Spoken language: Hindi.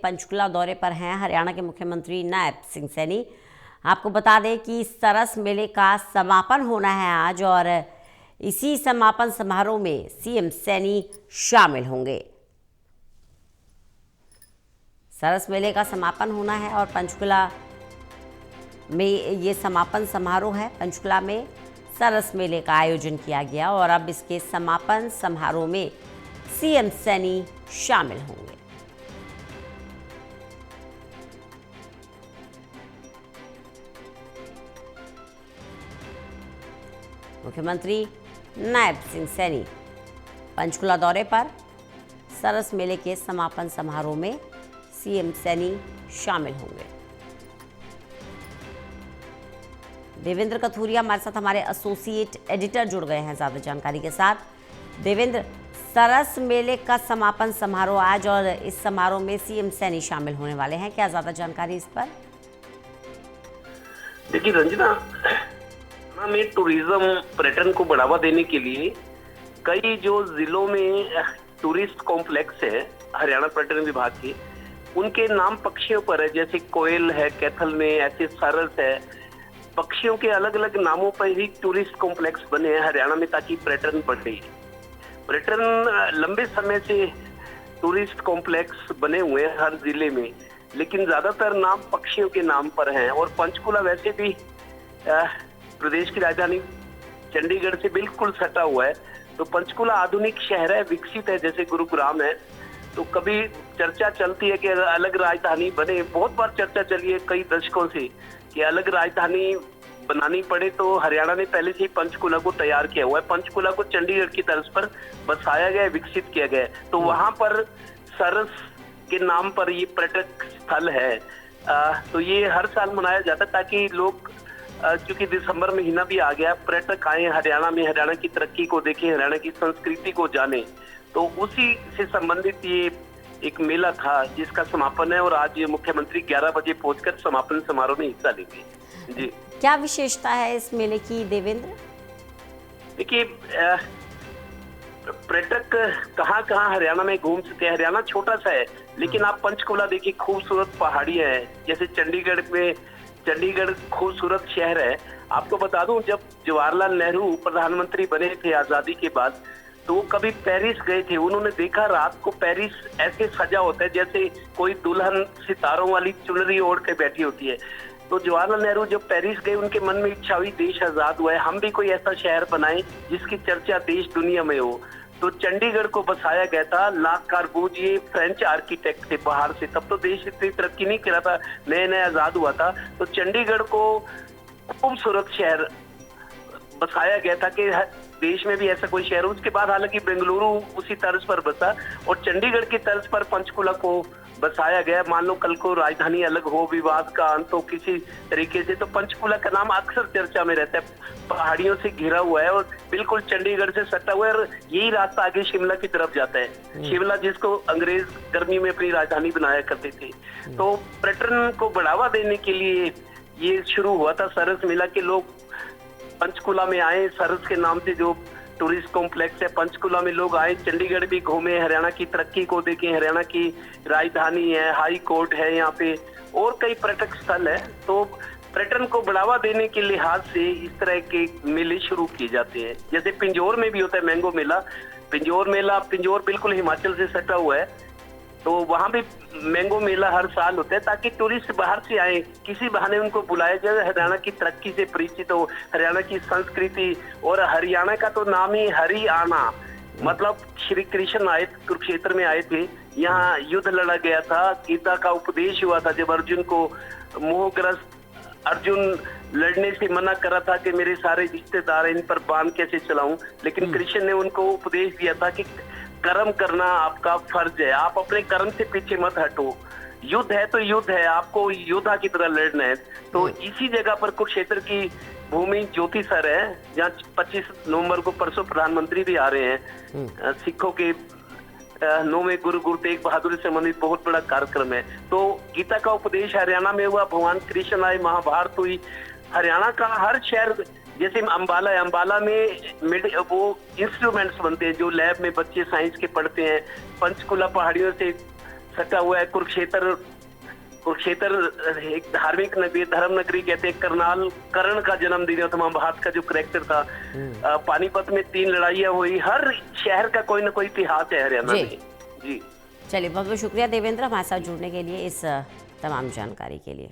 पंचकुला दौरे पर हैं हरियाणा के मुख्यमंत्री नायब सिंह सैनी। आपको बता दें कि सरस मेले का समापन होना है आज और इसी समापन समारोह में सीएम सैनी शामिल होंगे। सरस मेले का समापन होना है और पंचकुला में ये समापन समारोह है। पंचकुला में सरस मेले का आयोजन किया गया और अब इसके समापन समारोह में सीएम सैनी शामिल होंगे। मुख्यमंत्री नायब सिंह सैनी पंचकुला दौरे पर, सरस मेले के समापन समारोह में सीएम सैनी शामिल होंगे। देवेंद्र कथूरिया हमारे साथ, हमारे एसोसिएट एडिटर जुड़ गए हैं ज़्यादा जानकारी के साथ। देवेंद्र, सरस मेले का समापन समारोह आज और इस समारोह में सीएम सैनी शामिल होने वाले हैं, क्या ज़्यादा जानकारी इस पर? देखिए रंजना, में टूरिज्म पर्यटन को बढ़ावा देने के लिए कई जो जिलों में टूरिस्ट कॉम्प्लेक्स है हरियाणा पर्यटन विभाग के, उनके नाम पक्षियों पर है। जैसे कोयल है कैथल में, ऐसे सरस है, पक्षियों के अलग अलग नामों पर ही टूरिस्ट कॉम्प्लेक्स बने हैं हरियाणा में ताकि पर्यटन बढ़े। पर्यटन लंबे समय से टूरिस्ट कॉम्प्लेक्स बने हुए हैं हर जिले में, लेकिन ज्यादातर नाम पक्षियों के नाम पर हैं। और पंचकुला वैसे भी प्रदेश की राजधानी चंडीगढ़ से बिल्कुल सटा हुआ है, तो पंचकुला आधुनिक शहर है, विकसित है, जैसे गुरुग्राम है। तो कभी चर्चा चलती है कि अलग राजधानी बने, बहुत बार चर्चा चली है कई दशकों से कि अलग राजधानी बनानी पड़े, तो हरियाणा ने पहले से ही पंचकुला को तैयार किया हुआ है। पंचकुला को चंडीगढ़ की तर्ज पर बसाया गया, विकसित किया गया है। तो वहां पर सरस के नाम पर ये पर्यटक स्थल है। तो ये हर साल मनाया जाता है ताकि लोग, क्योंकि दिसंबर महीना भी आ गया, पर्यटक आए हरियाणा में, हरियाणा की तरक्की को देखें, हरियाणा की संस्कृति को जाने। तो उसी से संबंधित ये एक मेला था जिसका समापन है और आज मुख्यमंत्री 11 बजे पहुंचकर समापन समारोह में हिस्सा लेंगे। जी, क्या विशेषता है इस मेले की देवेंद्र? देखिए, पर्यटक कहाँ कहाँ हरियाणा में घूम सकते हैं। हरियाणा छोटा सा है, लेकिन आप पंचकुला देखिए, खूबसूरत पहाड़ियां हैं। जैसे चंडीगढ़ खूबसूरत शहर है। आपको बता दूं, जब जवाहरलाल नेहरू प्रधानमंत्री बने थे आजादी के बाद, तो वो कभी पेरिस गए थे। उन्होंने देखा रात को पेरिस ऐसे सजा होता है जैसे कोई दुल्हन सितारों वाली चुनरी ओढ़ के बैठी होती है। तो जवाहरलाल नेहरू जब पेरिस गए, उनके मन में इच्छा हुई देश आजाद हुआ है, हम भी कोई ऐसा शहर बनाएं जिसकी चर्चा देश दुनिया में हो। तो चंडीगढ़ को बसाया गया था। ला कार्बूजिए फ्रेंच आर्किटेक्ट थे बाहर से, तब तो देश इतनी तरक्की नहीं कर रहा था, नया नया आजाद हुआ था। तो चंडीगढ़ को खूबसूरत शहर बसाया गया था कि देश में भी ऐसा कोई शहर। उसके बाद हालांकि बेंगलुरु उसी तर्ज पर बसा और चंडीगढ़ की तर्ज पर पंचकुला को बसाया गया। मान लो कल को राजधानी अलग हो, विवाद का अंत हो किसी तरीके से, तो पंचकुला का नाम अक्सर चर्चा में रहता है। पहाड़ियों से घिरा हुआ है और बिल्कुल चंडीगढ़ से सटा हुआ है और यही रास्ता आगे शिमला की तरफ जाता है। शिमला जिसको अंग्रेज गर्मी में अपनी राजधानी बनाया करते थे। तो पर्यटन को बढ़ावा देने के लिए ये शुरू हुआ था सरस मेला के। लोग पंचकुला में आए, सरस के नाम से जो टूरिस्ट कॉम्प्लेक्स है पंचकुला में लोग आए, चंडीगढ़ भी घूमे, हरियाणा की तरक्की को देखें। हरियाणा की राजधानी है, हाई कोर्ट है यहाँ पे, और कई पर्यटक स्थल है। तो पर्यटन को बढ़ावा देने के लिहाज से इस तरह के मेले शुरू किए जाते हैं। जैसे पिंजौर में भी होता है मैंगो मेला। पिंजौर बिल्कुल हिमाचल से सटा हुआ है, तो वहां भी मैंगो मेला हर साल होता है ताकि टूरिस्ट बाहर से आए, किसी बहाने उनको बुलाया जाए, हरियाणा की तरक्की से परिचित हो, हरियाणा की संस्कृति। और हरियाणा का तो नाम ही हरियाणा, मतलब श्री कृष्ण आए, कुरुक्षेत्र में आए थे, यहाँ युद्ध लड़ा गया था, गीता का उपदेश हुआ था। जब अर्जुन को मोहग्रस्त, अर्जुन लड़ने से मना करा था कि मेरे सारे रिश्तेदार इन पर बाण कैसे चलाऊं, लेकिन कृष्ण ने उनको उपदेश दिया था कि कर्म करना आपका फर्ज है, आप अपने कर्म से पीछे मत हटो। युद्ध है तो युद्ध है, आपको योद्धा की तरह लड़ना है। तो इसी जगह पर कुरुक्षेत्र की भूमि ज्योति सर है, जहाँ 25 नवंबर को परसों प्रधानमंत्री भी आ रहे हैं। सिखों के 9वें गुरु तेग बहादुर से संबंधित बहुत बड़ा कार्यक्रम है। तो गीता का उपदेश हरियाणा में हुआ, भगवान कृष्ण आए, महाभारत हुई। हरियाणा का हर शहर, जैसे अंबाला है, अंबाला में वो इंस्ट्रूमेंट्स बनते हैं जो लैब में बच्चे साइंस के पढ़ते हैं। पंचकुला पहाड़ियों से सटा हुआ है। कुरुक्षेत्र एक धार्मिक नगरी, धर्म नगरी कहते हैं। करनाल कर्ण का जन्मदिन है, तो महाभारत का जो कैरेक्टर था। पानीपत में 3 लड़ाइयाँ हुई। हर शहर का कोई ना कोई इतिहास है हरियाणा में। जी चलिए, बहुत बहुत शुक्रिया देवेंद्र हमारे साथ जुड़ने के लिए, इस तमाम जानकारी के लिए।